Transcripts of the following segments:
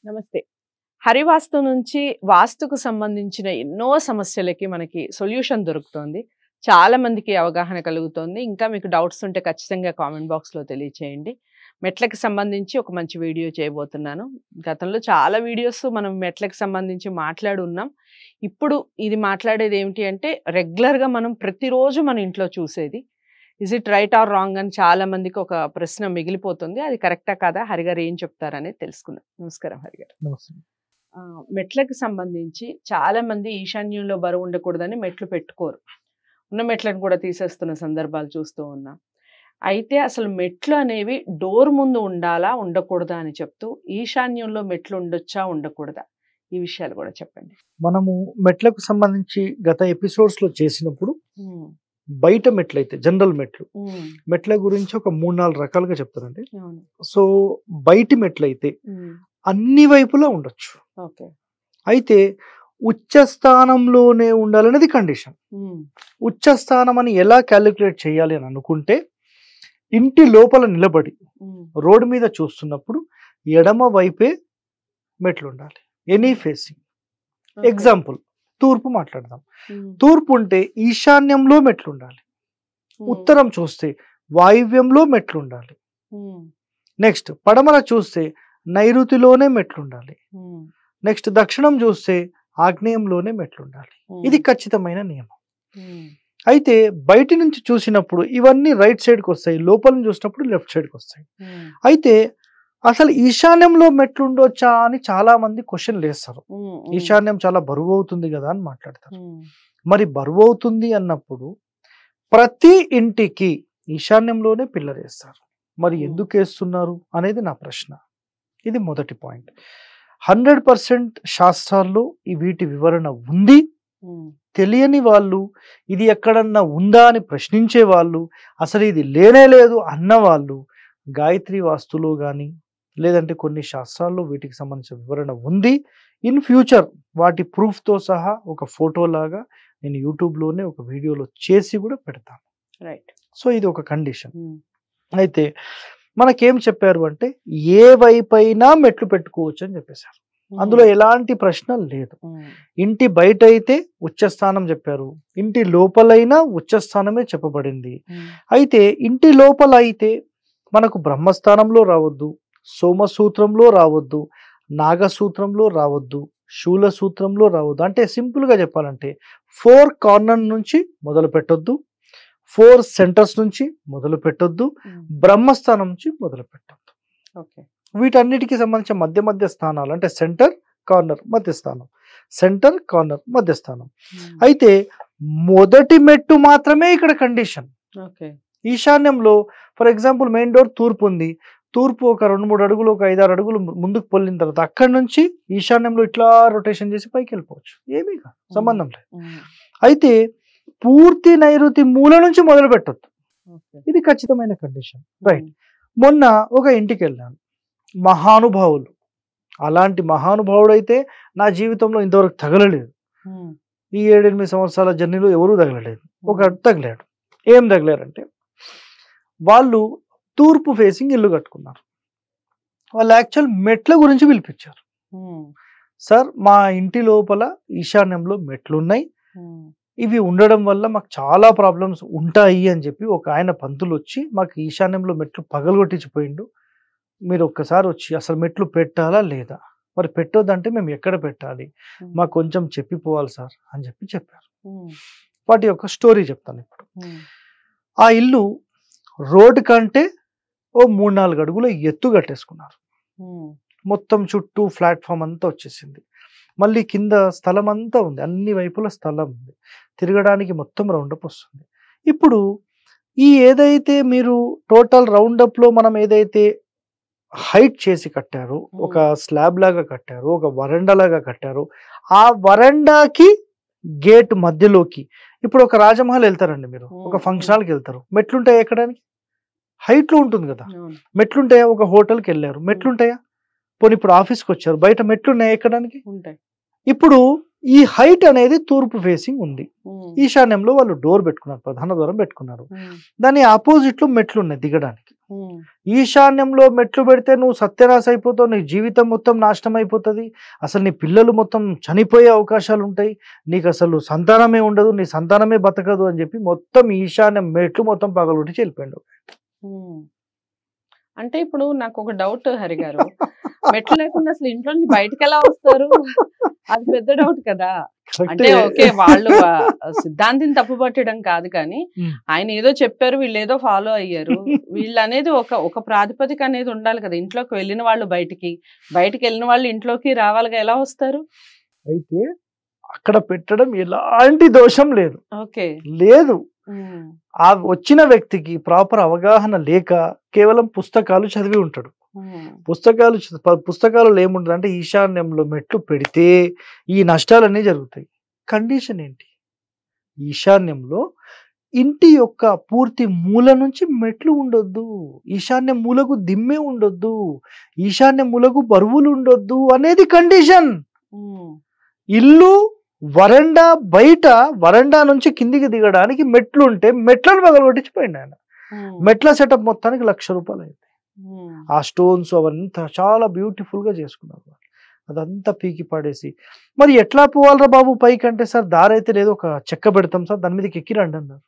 నమస్తే. హరివాస్తు నుంచి వాస్తుకు సంబంధించిన ఎన్నో సమస్యలకి మనకి సొల్యూషన్ దొరుకుతోంది. చాలా మందికి అవగాహన కలుగుతోంది. ఇంకా మీకు డౌట్స్ ఉంటే ఖచ్చితంగా కామెంట్ బాక్స్‌లో తెలియచేయండి. మెట్లకి సంబంధించి ఒక మంచి వీడియో చేయబోతున్నాను. గతంలో చాలా వీడియోస్ మనం మెట్లకి సంబంధించి మాట్లాడున్నాం. ఇప్పుడు ఇది మాట్లాడేది ఏమిటి అంటే రెగ్యులర్‌గా మనం ప్రతిరోజు మన ఇంట్లో చూసేది. Is it right are wrong అని చాలా మందికి ఒక ప్రశ్న మిగిలిపోతుంది. అది కరెక్టా కాదా? హరిగారు ఏం చెప్తారనేది తెలుసుకుందాం. నమస్కారం హరిగారు. నమస్తే. మెట్లకి సంబంధించి చాలా మంది ఈశాన్యంలో బరువు ఉండకూడదని మెట్లు పెట్టుకోరు. ఉన్న మెట్లను కూడా తీసేస్తున్న సందర్భాలు చూస్తూ ఉన్నాం. అయితే అసలు మెట్లు అనేవి డోర్ ముందు ఉండాలా ఉండకూడదా అని చెప్తూ ఈశాన్యంలో మెట్లు ఉండొచ్చా ఉండకూడదా ఈ విషయాలు కూడా చెప్పండి. మనము మెట్లకు సంబంధించి గత ఎపిసోడ్స్ లో చేసినప్పుడు బయట మెట్లు అయితే జనరల్ మెట్ల గురించి ఒక 3-4 రకాలుగా చెప్తారండి. సో బయటి మెట్లు అయితే అన్ని వైపులా ఉండొచ్చు. అయితే ఉచ్చస్థానంలోనే ఉండాలనేది కండిషన్. ఉచ్చస్థానం అని ఎలా క్యాలిక్యులేట్ చేయాలి అని అనుకుంటే ఇంటి లోపల నిలబడి రోడ్డు మీద చూస్తున్నప్పుడు ఎడమ వైపే మెట్లు ఉండాలి. Any facing. ఎగ్జాంపుల్ తూర్పు మాట్లాడదాం. తూర్పు ఉంటే ఈశాన్యంలో మెట్లు ఉండాలి. ఉత్తరం చూస్తే వాయువ్యంలో మెట్లు ఉండాలి. నెక్స్ట్ పడమర చూస్తే నైరుతిలోనే మెట్లు ఉండాలి. నెక్స్ట్ దక్షిణం చూస్తే ఆగ్నేయంలోనే మెట్లు ఉండాలి. ఇది ఖచ్చితమైన నియమం. అయితే బయటి నుంచి చూసినప్పుడు ఇవన్నీ రైట్ సైడ్కి వస్తాయి, లోపల చూసినప్పుడు లెఫ్ట్ సైడ్కి వస్తాయి. అయితే అసలు ఈశాన్యంలో మెట్లు ఉండొచ్చా అని చాలా మంది క్వశ్చన్ వేస్తారు. ఈశాన్యం చాలా బరువు అవుతుంది కదా అని మాట్లాడతారు. మరి బరువు అవుతుంది అన్నప్పుడు ప్రతి ఇంటికి ఈశాన్యంలోనే పిల్లర్ వేస్తారు. మరి ఎందుకు వేస్తున్నారు అనేది నా ప్రశ్న. ఇది మొదటి పాయింట్. 100% శాస్త్రాల్లో వీటి వివరణ ఉంది. తెలియని వాళ్ళు, ఇది ఎక్కడన్నా ఉందా అని ప్రశ్నించే వాళ్ళు, అసలు ఇది లేనే లేదు అన్న వాళ్ళు గాయత్రి వాస్తులో కానీ లేదంటే కొన్ని శాస్త్రాల్లో వీటికి సంబంధించిన వివరణ ఉంది. ఇన్ ఫ్యూచర్ వాటి ప్రూఫ్తో సహా ఒక ఫోటో లాగా నేను యూట్యూబ్లోనే ఒక వీడియోలో చేసి కూడా పెడతాను. రైట్. సో ఇది ఒక కండిషన్. అయితే మనకేం చెప్పారు అంటే ఏ వైపైనా మెట్లు పెట్టుకోవచ్చు అని చెప్పేశారు. అందులో ఎలాంటి ప్రశ్న లేదు. ఇంటి బయట అయితే ఉచ్చస్థానం చెప్పారు, ఇంటి లోపలైనా ఉచ్చస్థానమే చెప్పబడింది. అయితే ఇంటి లోపల అయితే మనకు బ్రహ్మస్థానంలో రావద్దు, సోమసూత్రంలో రావద్దు, నాగసూత్రంలో రావద్దు, శూల సూత్రంలో రావద్దు. అంటే సింపుల్గా చెప్పాలంటే 4 కార్నర్ నుంచి మొదలు పెట్టొద్దు, 4 సెంటర్స్ నుంచి మొదలు పెట్టొద్దు, బ్రహ్మస్థానం నుంచి మొదలు పెట్టొద్దు. వీటన్నిటికి సంబంధించిన మధ్య స్థానాలు అంటే సెంటర్, కార్నర్, మధ్యస్థానం, సెంటర్, కార్నర్, మధ్యస్థానం. అయితే మొదటి మెట్టు మాత్రమే ఇక్కడ కండిషన్. ఈశాన్యంలో ఫర్ ఎగ్జాంపుల్ మెయిన్ డోర్ తూర్పు ఉంది. తూర్పు ఒక 2-3 అడుగులు, ఒక 5-6 అడుగులు ముందుకు పొల్లిన తర్వాత అక్కడి నుంచి ఈశాన్యంలో ఇట్లా రొటేషన్ చేసి పైకి వెళ్ళిపోవచ్చు. ఏమీ కాదు, సంబంధం లేదు. అయితే పూర్తి నైరుతి మూల నుంచి మొదలు పెట్టొద్దు. ఇది ఖచ్చితమైన కండిషన్. రైట్. మొన్న ఒక ఇంటికి వెళ్ళాను, మహానుభావులు. అలాంటి మహానుభావుడు అయితే నా జీవితంలో ఇంతవరకు తగలలేదు. ఈ 7-8 సంవత్సరాల జర్నీలో ఎవరూ తగలలేదు. ఒక తగిలాడు. ఏం తగిలారంటే వాళ్ళు తూర్పు ఫేసింగ్ ఇల్లు కట్టుకున్నారు. వాళ్ళు యాక్చువల్ మెట్ల గురించి పిలిపించారు. సార్ మా ఇంటి లోపల ఈశాన్యంలో మెట్లు ఉన్నాయి, ఇవి ఉండడం వల్ల మాకు చాలా ప్రాబ్లమ్స్ ఉంటాయి అని చెప్పి ఒక ఆయన పంతులు వచ్చి మాకు ఈశాన్యంలో మెట్లు పగలగొట్టించిపోయిండు, మీరు ఒక్కసారి వచ్చి అసలు మెట్లు పెట్టాలా లేదా, మరి పెట్టొద్దంటే మేము ఎక్కడ పెట్టాలి, మాకు కొంచెం చెప్పిపోవాలి సార్ అని చెప్పారు. వాటి యొక్క స్టోరీ చెప్తాను ఇప్పుడు. ఆ ఇల్లు రోడ్ కంటే ఓ 3-4 అడుగుల ఎత్తు కట్టేసుకున్నారు. మొత్తం చుట్టూ ప్లాట్ఫామ్ అంతా వచ్చేసింది. మళ్ళీ కింద స్థలం అంతా ఉంది, అన్ని వైపుల స్థలం ఉంది, తిరగడానికి మొత్తం రౌండప్ వస్తుంది. ఇప్పుడు ఈ ఏదైతే మీరు టోటల్ రౌండప్ లో మనం ఏదైతే హైట్ చేసి కట్టారో, ఒక స్లాబ్ లాగా కట్టారో, ఒక వరండా లాగా కట్టారో, ఆ వరండాకి గేట్ మధ్యలోకి ఇప్పుడు ఒక రాజమహల్ వెళ్తారండి, మీరు ఒక ఫంక్షన్ హాల్కి వెళ్తారు, మెట్లుంటాయి ఎక్కడానికి? హైట్ లో ఉంటుంది కదా, మెట్లుంటాయా? ఒక హోటల్కి వెళ్ళారు, మెట్లుంటాయా? పోనీ ఇప్పుడు ఆఫీస్కి వచ్చారు, బయట మెట్లున్నాయా ఎక్కడానికి? ఇప్పుడు ఈ హైట్ అనేది తూర్పు ఫేసింగ్ ఉంది. ఈశాన్యంలో వాళ్ళు డోర్ పెట్టుకున్నారు, ప్రధాన ద్వారం పెట్టుకున్నారు. దాని ఆపోజిట్ లో మెట్లు ఉన్నాయి దిగడానికి. ఈశాన్యంలో మెట్లు పెడితే నువ్వు సత్యనాశ అయిపోతావు, నీ జీవితం మొత్తం నాశనం అయిపోతుంది, అసలు నీ పిల్లలు మొత్తం చనిపోయే అవకాశాలు ఉంటాయి, నీకు అసలు సంతానమే ఉండదు, నీ సంతానమే బతకదు అని చెప్పి మొత్తం ఈశాన్యం మెట్లు మొత్తం పగలగొట్టి వెళ్ళిపోయాడు. అంటే ఇప్పుడు నాకు ఒక డౌట్ హరి గారు, మెట్లు లేకుండా అసలు ఇంట్లో నుంచి బయటకు ఎలా వస్తారు? అది పెద్ద డౌట్ కదా. అంటే ఓకే, వాళ్ళు సిద్ధాంతిని తప్పుపట్టడం కాదు, కానీ ఆయన ఏదో చెప్పారు, వీళ్ళు ఏదో ఫాలో అయ్యారు, వీళ్ళు అనేది ఒక ప్రాతిపదిక అనేది ఉండాలి కదా. ఇంట్లోకి వెళ్ళిన వాళ్ళు బయటికి వెళ్ళిన వాళ్ళు ఇంట్లోకి రావాలిగా, ఎలా వస్తారు? అయితే అక్కడ పెట్టడం ఎలాంటి దోషం లేదు. ఓకే, లేదు. ఆ వచ్చిన వ్యక్తికి ప్రాపర్ అవగాహన లేక కేవలం పుస్తకాలు చదివి ఉంటాడు. పుస్తకాలలో ఏముంటుంది అంటే ఈశాన్యంలో మెట్లు పెడితే ఈ నష్టాలన్నీ జరుగుతాయి. కండిషన్ ఏంటి? ఈశాన్యంలో ఇంటి యొక్క పూర్తి మూల నుంచి మెట్లు ఉండొద్దు, ఈశాన్య మూలకు దిమ్మె ఉండొద్దు, ఈశాన్య మూలకు బరువులు ఉండొద్దు అనేది కండిషన్. ఇల్లు వరండా బయట, వరండా నుంచి కిందికి దిగడానికి మెట్లు ఉంటే మెట్లను పగలగొట్టించిపోయింది ఆయన. మెట్ల సెటప్ మొత్తానికి ₹1,00,000 అయింది. ఆ స్టోన్స్ అవంతా చాలా బ్యూటిఫుల్ గా చేసుకున్నారు. అదంతా పీకి పడేసి మరి ఎట్లా పోవాలరా బాబు పైకి అంటే, సార్ దారి అయితే లేదు, ఒక చెక్క పెడతాం సార్, దాని మీదకి ఎక్కిరండి అన్నారు.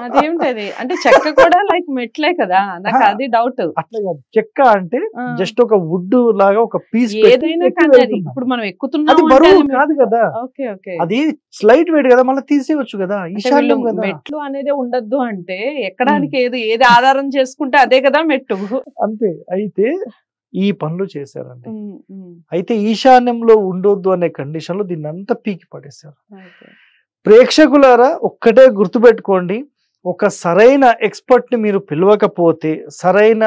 అదేమిటది అంటే చెక్క కూడా లైక్ మెట్లే కదా, నాకు అది డౌట్. అట్లా కాదు, చెక్క అంటే జస్ట్ ఒక వుడ్ లాగా ఒక పీస్, ఏదైనా కానీ ఇప్పుడు మనం ఎక్కుతున్నాం, అది బరువు కాదు కదా, ఓకే అది స్లైట్ వెయిట్ కదా, మళ్ళీ తీసేయచ్చు కదా. ఈశాన్యం కదా, మెట్లు అనేది ఉండద్దు అంటే ఎక్కడానికి ఏది ఆధారం చేసుకుంటే అదే కదా మెట్టు, అంతే. అయితే ఈ పనులు చేశారండి. అయితే ఈశాన్యంలో ఉండొద్దు అనే కండిషన్ లో దీన్ని అంతా పీకి పడేశారు. ప్రేక్షకులారా ఒక్కటే గుర్తుపెట్టుకోండి, ఒక సరైన ఎక్స్పర్ట్ ని మీరు పిలవకపోతే, సరైన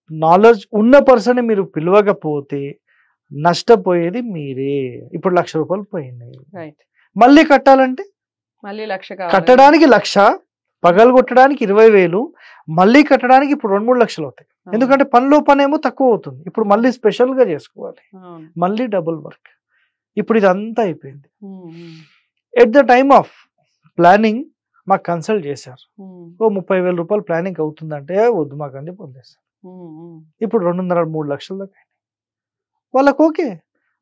నాలెడ్జ్ ఉన్న పర్సన్ ని మీరు పిలవకపోతే నష్టపోయేది మీరే. ఇప్పుడు ₹1,00,000 పోయినాయి, మళ్ళీ కట్టాలంటే మళ్ళీ 1,00,000, కట్టడానికి 1,00,000, పగలగొట్టడానికి 20,000, మళ్ళీ కట్టడానికి ఇప్పుడు 2-3 లక్షలు అవుతాయి. ఎందుకంటే పనిలో పనేమో తక్కువ అవుతుంది, ఇప్పుడు మళ్ళీ స్పెషల్ గా చేసుకోవాలి, మళ్ళీ డబుల్ వర్క్. ఇప్పుడు ఇదంతా అయిపోయింది. At the time of planning మాకు కన్సల్ట్ చేశారు. ఓ ₹30,000 ప్లానింగ్ అవుతుందంటే వద్దు మాకు అని చెప్పి వదిలేస్తారు. ఇప్పుడు 2.5-3 లక్షల దాకా వాళ్ళకి ఓకే,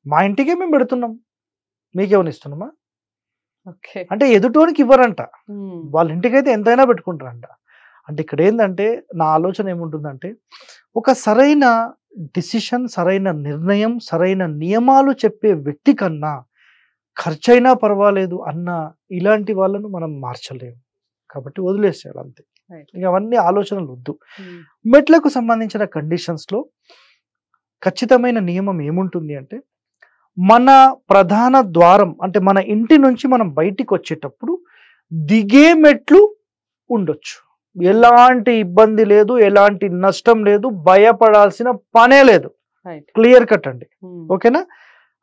మా ఇంటికే మేము పెడుతున్నాం, మీకేమని ఇస్తున్నామా అంటే ఎదుటోనికి ఇవ్వరంట, వాళ్ళ ఇంటికైతే ఎంతైనా పెట్టుకుంటారంట. అంటే ఇక్కడ ఏంటంటే నా ఆలోచన ఏముంటుందంటే, ఒక సరైన డిసిషన్, సరైన నిర్ణయం, సరైన నియమాలు చెప్పే వ్యక్తి కన్నా ఖర్చైనా పర్వాలేదు అన్న ఇలాంటి వాళ్ళను మనం మార్చలేము, కాబట్టి వదిలేసేయాలి అంతే. ఇక అవన్నీ ఆలోచనలు వద్దు. మెట్లకు సంబంధించిన కండిషన్స్ లో ఖచ్చితమైన నియమం ఏముంటుంది అంటే, మన ప్రధాన ద్వారం అంటే మన ఇంటి నుంచి మనం బయటికి వచ్చేటప్పుడు దిగే మెట్లు ఉండొచ్చు, ఎలాంటి ఇబ్బంది లేదు, ఎలాంటి నష్టం లేదు, భయపడాల్సిన పనే లేదు, క్లియర్ కట్ అండి. ఓకేనా?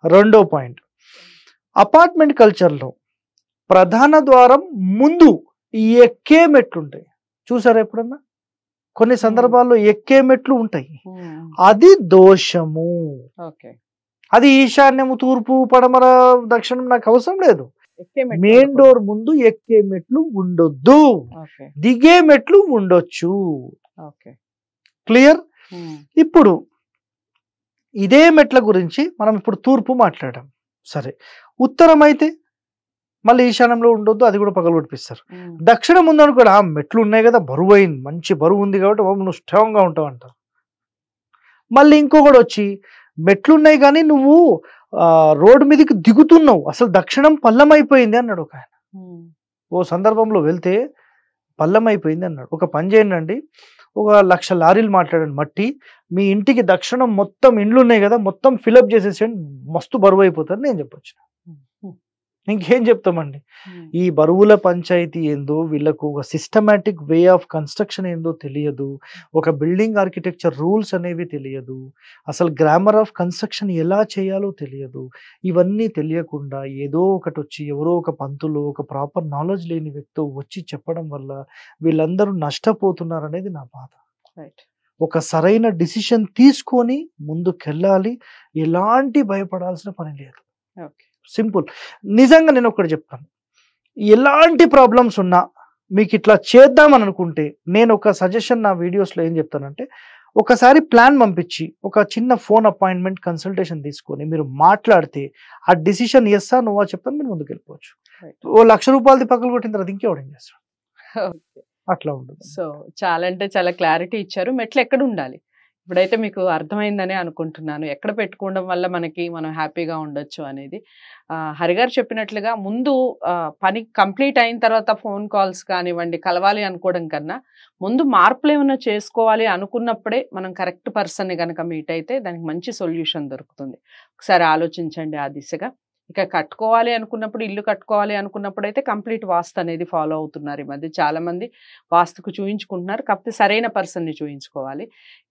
రెండో పాయింట్, అపార్ట్మెంట్ కల్చర్లో ప్రధాన ద్వారం ముందు ఎక్కే మెట్లు ఉంటాయి, చూసారా ఎప్పుడన్నా? కొన్ని సందర్భాల్లో ఎక్కే మెట్లు ఉంటాయి, అది దోషము. అది ఈశాన్యము, తూర్పు, పడమర, దక్షిణం నాకు అవసరం లేదు. మెయిన్ డోర్ ముందు ఎక్కే మెట్లు ఉండొద్దు, దిగే మెట్లు ఉండొచ్చు. క్లియర్? ఇప్పుడు ఇదే మెట్ల గురించి మనం ఇప్పుడు తూర్పు మాట్లాడాం, సరే. ఉత్తరం అయితే మళ్ళీ ఈశాన్యంలో ఉండొద్దు, అది కూడా పగలగొట్టిస్తారు. దక్షిణం ఉందని కూడా మెట్లు ఉన్నాయి కదా, బరువు అయింది, మంచి బరువు ఉంది కాబట్టి నువ్వు స్ట్రాంగ్ గా ఉంటావు అంటారు. మళ్ళీ ఇంకొకటి వచ్చి మెట్లు ఉన్నాయి కానీ నువ్వు రోడ్డు మీదకి దిగుతున్నావు, అసలు దక్షిణం పల్లం అయిపోయింది అన్నాడు ఒక ఆయన. ఓ సందర్భంలో వెళ్తే పల్లం అయిపోయింది అన్నాడు. ఒక పని చేయండి, ఒక 1,00,000 లారీలు మాట్లాడండి మట్టి, మీ ఇంటికి దక్షిణం మొత్తం ఇండ్లు ఉన్నాయి కదా, మొత్తం ఫిలప్ చేసేసేయండి, మస్తు బరువు అయిపోతుంది నేను చెప్పొచ్చు. ఇంకేం చెప్తామండి? ఈ బరువుల పంచాయతీ ఏందో, వీళ్ళకు ఒక సిస్టమాటిక్ వే ఆఫ్ కన్స్ట్రక్షన్ ఏందో తెలియదు, ఒక బిల్డింగ్ ఆర్కిటెక్చర్ రూల్స్ అనేవి తెలియదు, అసలు గ్రామర్ ఆఫ్ కన్స్ట్రక్షన్ ఎలా చేయాలో తెలియదు. ఇవన్నీ తెలియకుండా ఏదో ఒకటి వచ్చి ఎవరో ఒక పంతులు, ఒక ప్రాపర్ నాలెడ్జ్ లేని వ్యక్తి వచ్చి చెప్పడం వల్ల వీళ్ళందరూ నష్టపోతున్నారు అనేది నా బాధ. ఒక సరైన డిసిషన్ తీసుకొని ముందుకెళ్ళాలి, ఎలాంటి భయపడాల్సిన పని లేదు. సింపుల్. నిజంగా నేను ఒకటి చెప్తాను, ఎలాంటి ప్రాబ్లమ్స్ ఉన్నా మీకు ఇట్లా చేద్దామని అనుకుంటే నేను ఒక సజెషన్ నా వీడియోస్లో ఏం చెప్తానంటే, ఒకసారి ప్లాన్ పంపించి ఒక చిన్న ఫోన్ అపాయింట్మెంట్ కన్సల్టేషన్ తీసుకొని మీరు మాట్లాడితే ఆ డిసిషన్ ఎస్సా నువ్వా చెప్తాను మీరు ముందుకు వెళ్ళిపోవచ్చు. ఓ ₹1,00,000 పక్కలు కొట్టిన తర్వాత ఇంకెవడం చేస్తాడు, అట్లా ఉంటుంది. సో చాలా అంటే చాలా క్లారిటీ ఇచ్చారు. మెట్లు ఎక్కడ ఉండాలి ఇప్పుడైతే మీకు అర్థమైందనే అనుకుంటున్నాను. ఎక్కడ పెట్టుకోవడం వల్ల మనం హ్యాపీగా ఉండొచ్చు అనేది. హరిగారు చెప్పినట్లుగా ముందు పని కంప్లీట్ అయిన తర్వాత ఫోన్ కాల్స్ కానివ్వండి, కలవాలి అనుకోవడం కన్నా ముందు మార్పులు ఏమైనా చేసుకోవాలి అనుకున్నప్పుడే మనం కరెక్ట్ పర్సన్ని కనుక మీట్ అయితే దానికి మంచి సొల్యూషన్ దొరుకుతుంది. ఒకసారి ఆలోచించండి ఆ దిశగా. ఇక కట్టుకోవాలి అనుకున్నప్పుడు, ఇల్లు కట్టుకోవాలి అనుకున్నప్పుడు అయితే కంప్లీట్ వాస్తు అనేది ఫాలో అవుతున్నారు. ఈ మధ్య చాలా మంది వాస్తుకు చూయించుకుంటున్నారు. కాకపోతే సరైన పర్సన్ని చూయించుకోవాలి.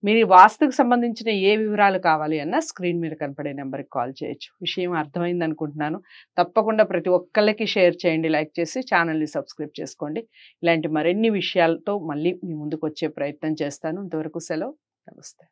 మీరు వాస్తుకు సంబంధించిన ఏ వివరాలు కావాలి అన్నా స్క్రీన్ మీద కనపడే నెంబర్కి కాల్ చేయొచ్చు. విషయం అర్థమైంది అనుకుంటున్నాను. తప్పకుండా ప్రతి ఒక్కళ్ళకి షేర్ చేయండి, లైక్ చేసి ఛానల్ని సబ్స్క్రైబ్ చేసుకోండి. ఇలాంటి మరిన్ని విషయాలతో మళ్ళీ మీ ముందుకు వచ్చే ప్రయత్నం చేస్తాను. ఇంతవరకు సెలవు. నమస్తే.